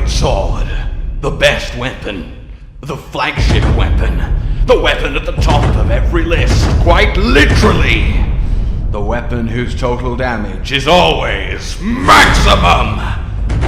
sword. The best weapon. The flagship weapon. The weapon at the top of every list. Quite literally. The weapon whose total damage is always maximum.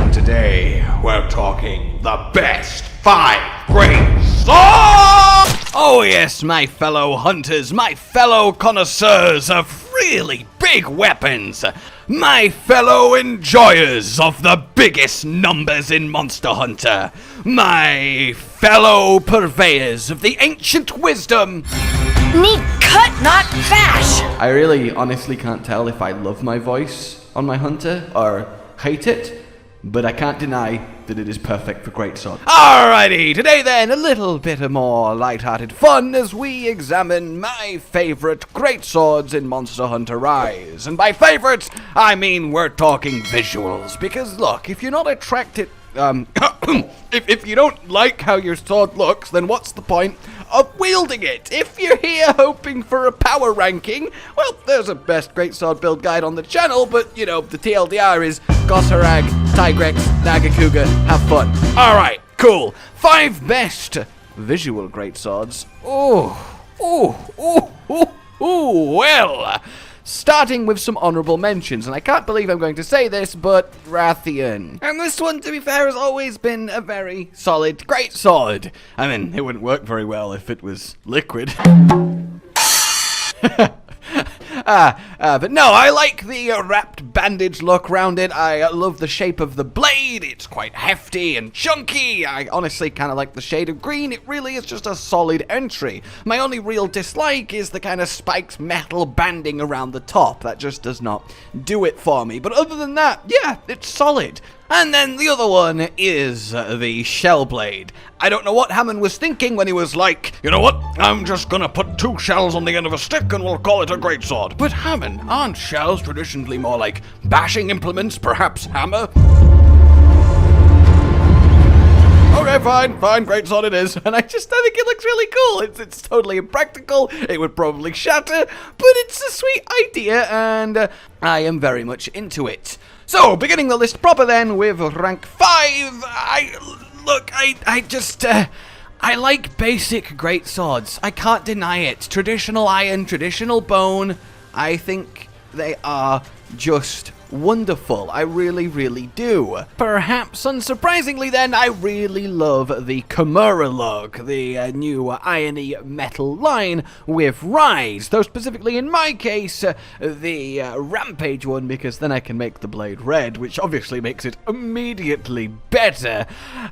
And today, we're talking the best 5 great swords! Oh yes, my fellow hunters, my fellow connoisseurs of really big weapons. My fellow enjoyers of the biggest numbers in Monster Hunter. My fellow purveyors of the ancient wisdom. Need cut, not bash! I really honestly can't tell if I love my voice on my hunter or hate it, but I can't deny that it is perfect for greatsword. Alrighty, today then, a little bit of more light-hearted fun as we examine my favourite greatswords in Monster Hunter Rise. And by favourites, I mean we're talking visuals, because look, if you're not attracted, if you don't like how your sword looks, then what's the point of wielding it? If you're here hoping for a power ranking, well, there's a best greatsword build guide on the channel, but, you know, the TLDR is Gosarag, Tigrex, Nagakuga, have fun. Alright, cool. 5 best visual greatswords. Well, starting with some honourable mentions, and I can't believe I'm going to say this, but Rathian. And this one, to be fair, has always been a very solid greatsword. I mean, it wouldn't work very well if it was liquid. But no, I like the wrapped bandage look round it. I love the shape of the blade. It's quite hefty and chunky. I honestly kind of like the shade of green. It really is just a solid entry. My only real dislike is the kind of spiked metal banding around the top. That just does not do it for me. But other than that, yeah, it's solid. And then the other one is the shell blade. I don't know what Hammond was thinking when he was like, you know what, I'm just gonna put 2 shells on the end of a stick and we'll call it a greatsword. But Hammond, aren't shells traditionally more like bashing implements, perhaps hammer? Okay, fine, greatsword it is. And I think it looks really cool. It's totally impractical, it would probably shatter, but it's a sweet idea and I am very much into it. So, beginning the list proper then with rank 5, I like basic greatswords. I can't deny it. Traditional iron, traditional bone, I think they are just wonderful. I really, really do. Perhaps unsurprisingly then, I really love the Kaimura look, the new irony metal line with Rise, though specifically in my case, the Rampage one, because then I can make the blade red, which obviously makes it immediately better,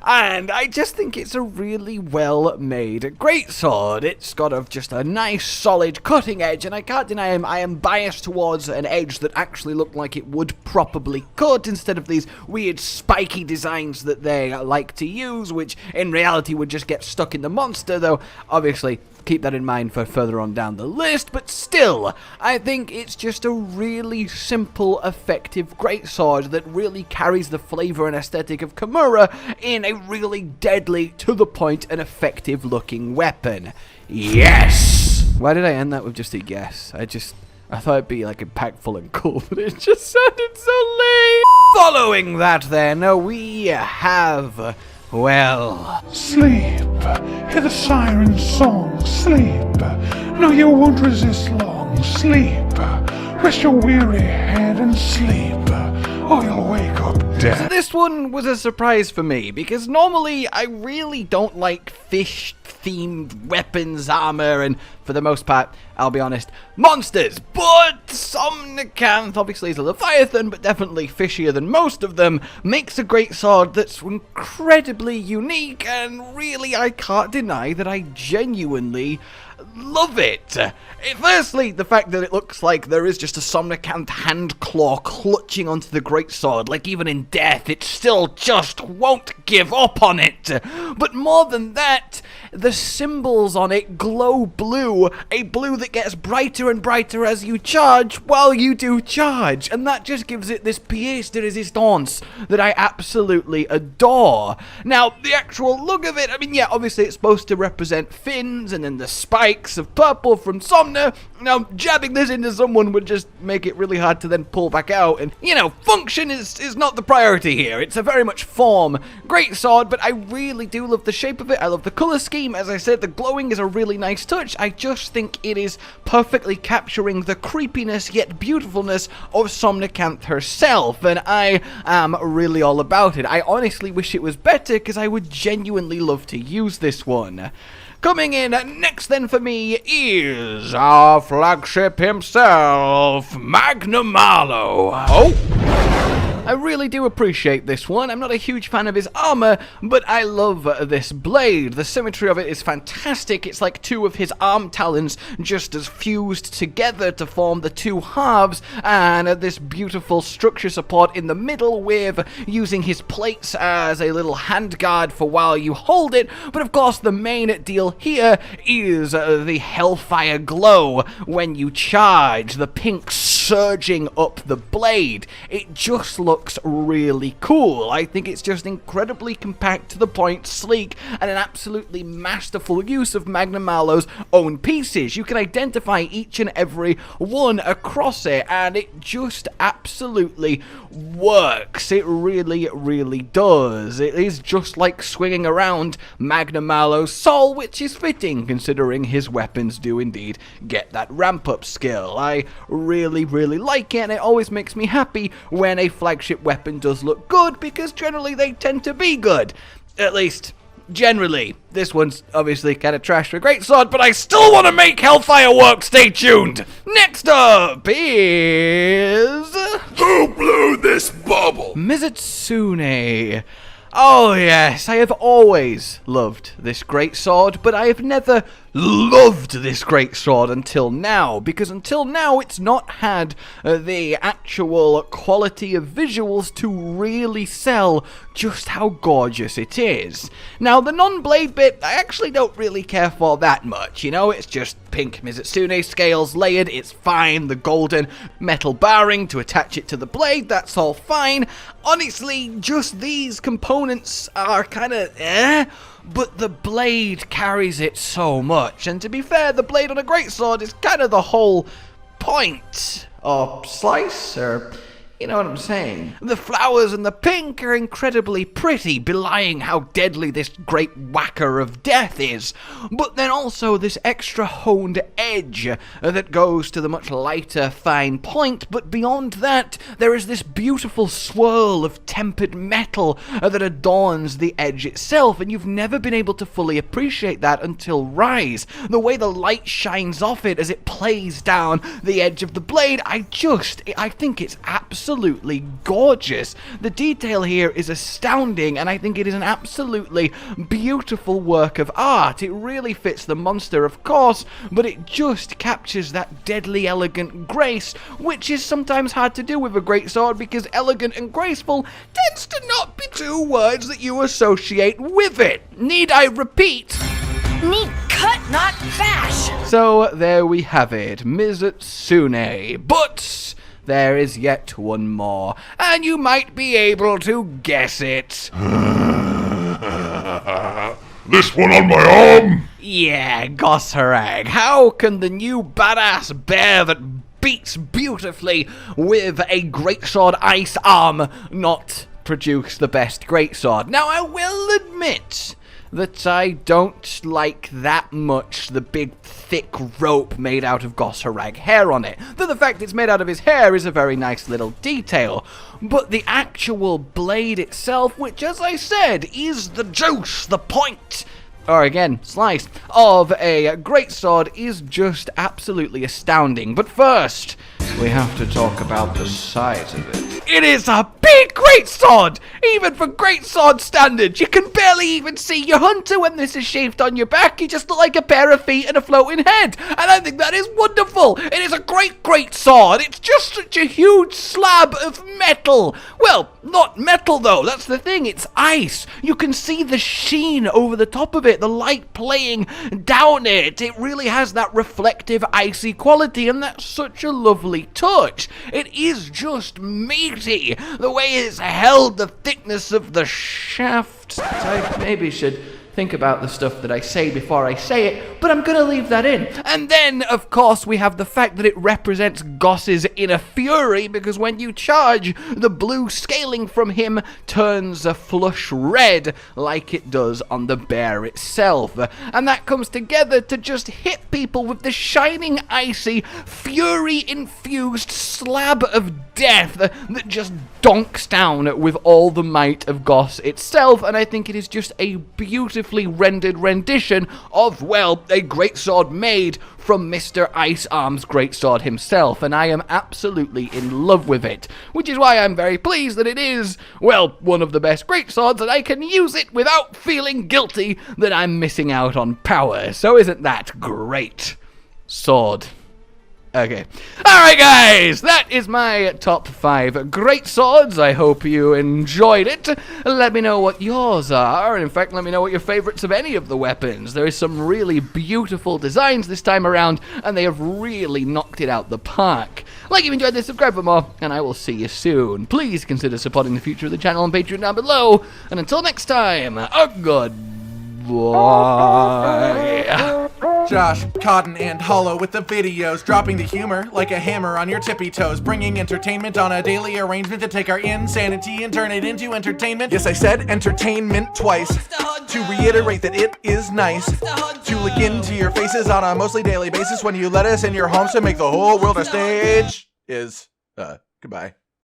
and I just think it's a really well made greatsword. It's got just a nice solid cutting edge, and I can't deny I am biased towards an edge that actually looked like it would properly cut instead of these weird spiky designs that they like to use, which in reality would just get stuck in the monster, though obviously keep that in mind for further on down the list. But still, I think it's just a really simple, effective greatsword that really carries the flavour and aesthetic of Kaimura in a really deadly, to the point, and effective looking weapon. Yes! Why did I end that with just a yes? I thought it'd be like impactful and cool, but it just sounded so lame. Following that then, we have, well... Sleep. Hear the siren's song. Sleep. No, you won't resist long. Sleep. Rest your weary head and sleep, or you'll wake up dead. So this one was a surprise for me, because normally I really don't like fish-themed weapons, armor, and for the most part, I'll be honest, monsters. But Somnikanth, obviously is a Leviathan, but definitely fishier than most of them, makes a greatsword that's incredibly unique, and really I can't deny that I genuinely love it. Firstly, the fact that it looks like there is just a Somnikanth hand claw clutching onto the greatsword, like even in death, it still just won't give up on it. But more than that, the symbols on it glow blue, a blue that gets brighter and brighter as you charge while you do charge, and that just gives it this pièce de résistance that I absolutely adore. Now, the actual look of it, I mean, yeah, obviously it's supposed to represent fins and then the spikes of purple from Somna. Now, jabbing this into someone would just make it really hard to then pull back out, and, you know, function is not the priority here. It's a very much form great sword, but I really do love the shape of it. I love the color scheme. As I said, the glowing is a really nice touch. I just think it is perfectly capturing the creepiness yet beautifulness of Somnikanth herself, and I am really all about it. I honestly wish it was better, because I would genuinely love to use this one. Coming in next then for me is our flagship himself, Magnamallow. Oh! I really do appreciate this one. I'm not a huge fan of his armor, but I love this blade. The symmetry of it is fantastic. It's like two of his arm talons just as fused together to form the two halves, and this beautiful structure support in the middle with using his plates as a little handguard for while you hold it. But of course, the main deal here is the hellfire glow when you charge, the pink surging up the blade. It just looks really cool. I think it's just incredibly compact, to the point, sleek, and an absolutely masterful use of Magnamallow's own pieces. You can identify each and every one across it, and it just absolutely works. It really, really does. It is just like swinging around Magnamallow's soul, which is fitting considering his weapons do indeed get that ramp-up skill. I really like it, and it always makes me happy when a flagship weapon does look good, because generally they tend to be good. At least, generally. This one's obviously kind of trash for a greatsword, but I still want to make Hellfire work. Stay tuned. Next up is... Who blew this bubble? Mizutsune. Oh yes, I have always loved this great sword, but I have never loved this great sword until now, because until now it's not had the actual quality of visuals to really sell just how gorgeous it is. Now, the non-blade bit, I actually don't really care for that much, you know, it's just pink Mizutsune scales layered, it's fine. The golden metal barring to attach it to the blade, that's all fine. Honestly, just these components are kind of but the blade carries it so much, and to be fair, the blade on a greatsword is kind of the whole point. Or slice, or... you know what I'm saying? The flowers and the pink are incredibly pretty, belying how deadly this great whacker of death is. But then also this extra honed edge that goes to the much lighter, fine point. But beyond that, there is this beautiful swirl of tempered metal that adorns the edge itself, and you've never been able to fully appreciate that until Rise. The way the light shines off it as it plays down the edge of the blade, I think it's absolutely gorgeous. The detail here is astounding, and I think it is an absolutely beautiful work of art. It really fits the monster, of course, but it just captures that deadly elegant grace, which is sometimes hard to do with a greatsword, because elegant and graceful tends to not be two words that you associate with it. Need I repeat? Need cut, not bash! So there we have it, Mizutsune. But there is yet one more, and you might be able to guess it. This one on my arm? Yeah, Gosharag. How can the new badass bear that beats beautifully with a greatsword Icearm not produce the best greatsword? Now, I will admit that I don't like that much the big thick rope made out of Gosharag hair on it. Though the fact it's made out of his hair is a very nice little detail. But the actual blade itself, which, as I said, is the juice, the point, or again, slice, of a greatsword, is just absolutely astounding. But first, we have to talk about the size of it. It is a big greatsword! Even for greatsword standards, you can barely even see your hunter when this is shaved on your back. You just look like a pair of feet and a floating head. And I think that is wonderful. It is a great sword. It's just such a huge slab of metal. Well, not metal though, that's the thing. It's ice. You can see the sheen over the top of it, the light playing down it. It really has that reflective icy quality, and that's such a lovely touch. It is just meaty. The way it's held, the thickness of the shaft. I maybe should think about the stuff that I say before I say it, but I'm gonna leave that in. And then, of course, we have the fact that it represents Goss's inner fury, because when you charge, the blue scaling from him turns a flush red, like it does on the bear itself. And that comes together to just hit people with the shining, icy, fury-infused slab of death that just donks down with all the might of Goss itself. And I think it is just a beautifully rendered rendition of, well, a greatsword made from Mr. Icearm's greatsword himself, and I am absolutely in love with it, which is why I'm very pleased that it is, well, one of the best greatswords, and I can use it without feeling guilty that I'm missing out on power. So isn't that great? Sword. Okay. Alright guys, that is my top 5 great swords. I hope you enjoyed it. Let me know what yours are. In fact, let me know what your favorites of any of the weapons. There is some really beautiful designs this time around, and they have really knocked it out the park. Like if you enjoyed this, subscribe for more, and I will see you soon. Please consider supporting the future of the channel on Patreon down below. And until next time, goodbye. Josh, Cotton, and Hollow with the videos, dropping the humor like a hammer on your tippy toes, bringing entertainment on a daily arrangement to take our insanity and turn it into entertainment. Yes, I said entertainment twice, to reiterate that it is nice to look into your faces on a mostly daily basis when you let us in your homes to make the whole world a stage. Goodbye.